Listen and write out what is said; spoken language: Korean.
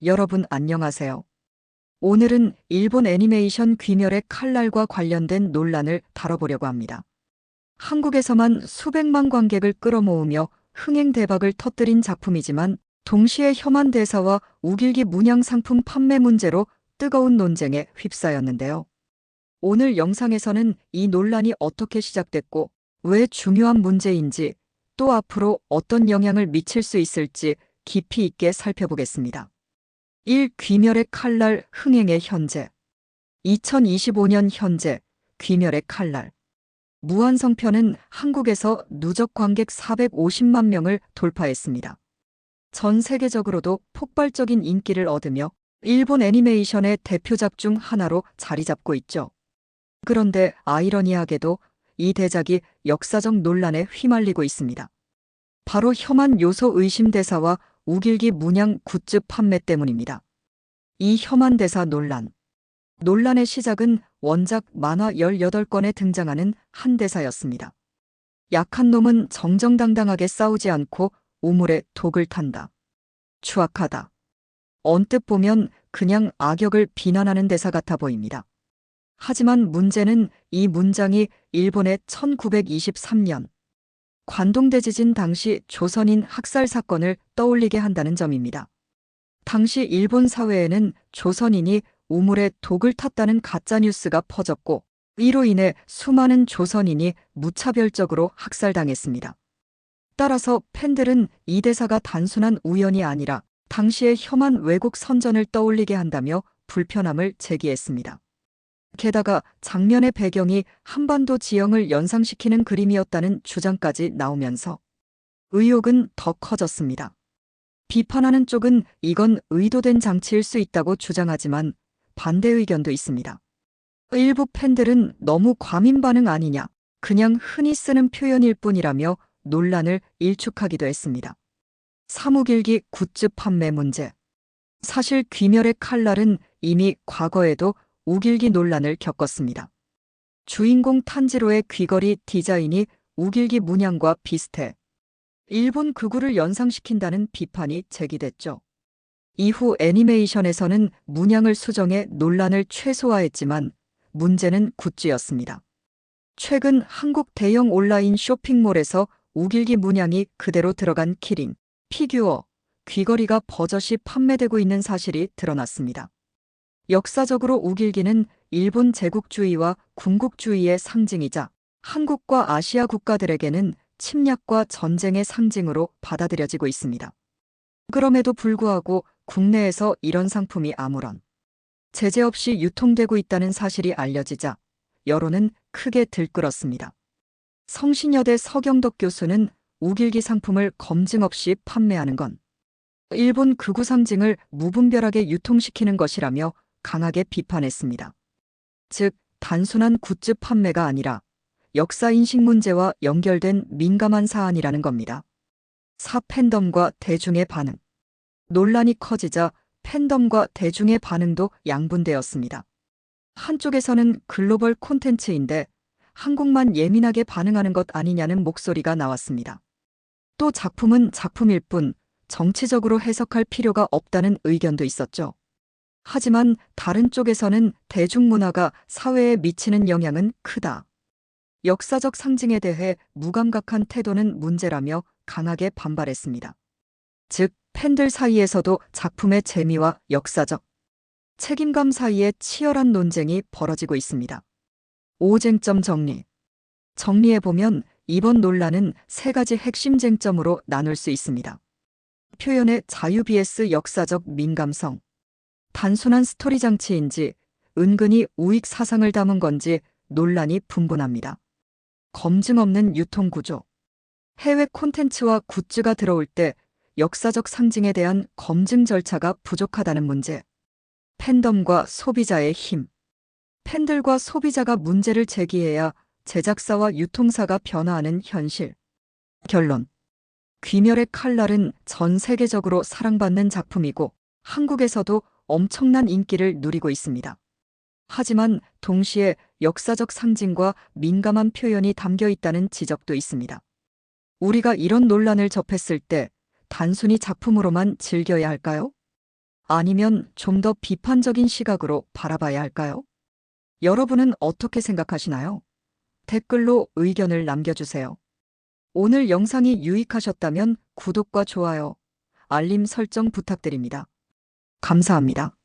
여러분 안녕하세요. 오늘은 일본 애니메이션 귀멸의 칼날과 관련된 논란을 다뤄보려고 합니다. 한국에서만 수백만 관객을 끌어모으며 흥행 대박을 터뜨린 작품이지만 동시에 혐한 대사와 우길기 문양 상품 판매 문제로 뜨거운 논쟁에 휩싸였는데요. 오늘 영상에서는 이 논란이 어떻게 시작됐고 왜 중요한 문제인지 또 앞으로 어떤 영향을 미칠 수 있을지 깊이 있게 살펴보겠습니다. 1. 귀멸의 칼날 흥행의 현재. 2025년 현재 귀멸의 칼날. 무한성편은 한국에서 누적 관객 450만 명을 돌파했습니다. 전 세계적으로도 폭발적인 인기를 얻으며 일본 애니메이션의 대표작 중 하나로 자리 잡고 있죠. 그런데 아이러니하게도 이 대작이 역사적 논란에 휘말리고 있습니다. 바로 혐한 요소 의심 대사와 우길기 문양 굿즈 판매 때문입니다. 이 혐한 대사 논란. 논란의 시작은 원작 만화 18권에 등장하는 한 대사였습니다. 약한 놈은 정정당당하게 싸우지 않고 우물에 독을 탄다. 추악하다. 언뜻 보면 그냥 악역을 비난하는 대사 같아 보입니다. 하지만 문제는 이 문장이 일본의 1923년 관동대지진 당시 조선인 학살 사건을 떠올리게 한다는 점입니다. 당시 일본 사회에는 조선인이 우물에 독을 탔다는 가짜뉴스가 퍼졌고 이로 인해 수많은 조선인이 무차별적으로 학살당했습니다. 따라서 팬들은 이 대사가 단순한 우연이 아니라 당시의 혐한 왜곡 선전을 떠올리게 한다며 불편함을 제기했습니다. 게다가 장면의 배경이 한반도 지형을 연상시키는 그림이었다는 주장까지 나오면서 의혹은 더 커졌습니다. 비판하는 쪽은 이건 의도된 장치일 수 있다고 주장하지만 반대 의견도 있습니다. 일부 팬들은 너무 과민 반응 아니냐, 그냥 흔히 쓰는 표현일 뿐이라며 논란을 일축하기도 했습니다. 사무길기 굿즈 판매 문제. 사실 귀멸의 칼날은 이미 과거에도 우길기 논란을 겪었습니다. 주인공 탄지로의 귀걸이 디자인이 우길기 문양과 비슷해 일본 극우를 연상시킨다는 비판이 제기됐죠. 이후 애니메이션에서는 문양을 수정해 논란을 최소화했지만 문제는 굿즈였습니다. 최근 한국 대형 온라인 쇼핑몰에서 우길기 문양이 그대로 들어간 키링, 피규어, 귀걸이가 버젓이 판매되고 있는 사실이 드러났습니다. 역사적으로 우길기는 일본 제국주의와 군국주의의 상징이자 한국과 아시아 국가들에게는 침략과 전쟁의 상징으로 받아들여지고 있습니다. 그럼에도 불구하고 국내에서 이런 상품이 아무런 제재 없이 유통되고 있다는 사실이 알려지자 여론은 크게 들끓었습니다. 성신여대 서경덕 교수는 우길기 상품을 검증 없이 판매하는 건 일본 극우 상징을 무분별하게 유통시키는 것이라며 강하게 비판했습니다. 즉, 단순한 굿즈 판매가 아니라 역사인식 문제와 연결된 민감한 사안이라는 겁니다. 팬덤과 대중의 반응. 논란이 커지자 팬덤과 대중의 반응도 양분되었습니다. 한쪽에서는 글로벌 콘텐츠인데 한국만 예민하게 반응하는 것 아니냐는 목소리가 나왔습니다. 또 작품은 작품일 뿐 정치적으로 해석할 필요가 없다는 의견도 있었죠. 하지만 다른 쪽에서는 대중문화가 사회에 미치는 영향은 크다. 역사적 상징에 대해 무감각한 태도는 문제라며 강하게 반발했습니다. 즉, 팬들 사이에서도 작품의 재미와 역사적 책임감 사이에 치열한 논쟁이 벌어지고 있습니다. 쟁점 정리. 정리해보면 이번 논란은 세 가지 핵심 쟁점으로 나눌 수 있습니다. 표현의 자유 vs 역사적 민감성. 단순한 스토리 장치인지 은근히 우익 사상을 담은 건지 논란이 분분합니다. 검증 없는 유통 구조. 해외 콘텐츠와 굿즈가 들어올 때 역사적 상징에 대한 검증 절차가 부족하다는 문제. 팬덤과 소비자의 힘. 팬들과 소비자가 문제를 제기해야 제작사와 유통사가 변화하는 현실. 결론. 귀멸의 칼날은 전 세계적으로 사랑받는 작품이고 한국에서도 엄청난 인기를 누리고 있습니다. 하지만 동시에 역사적 상징과 민감한 표현이 담겨 있다는 지적도 있습니다. 우리가 이런 논란을 접했을 때 단순히 작품으로만 즐겨야 할까요? 아니면 좀 더 비판적인 시각으로 바라봐야 할까요? 여러분은 어떻게 생각하시나요? 댓글로 의견을 남겨주세요. 오늘 영상이 유익하셨다면 구독과 좋아요, 알림 설정 부탁드립니다. 감사합니다.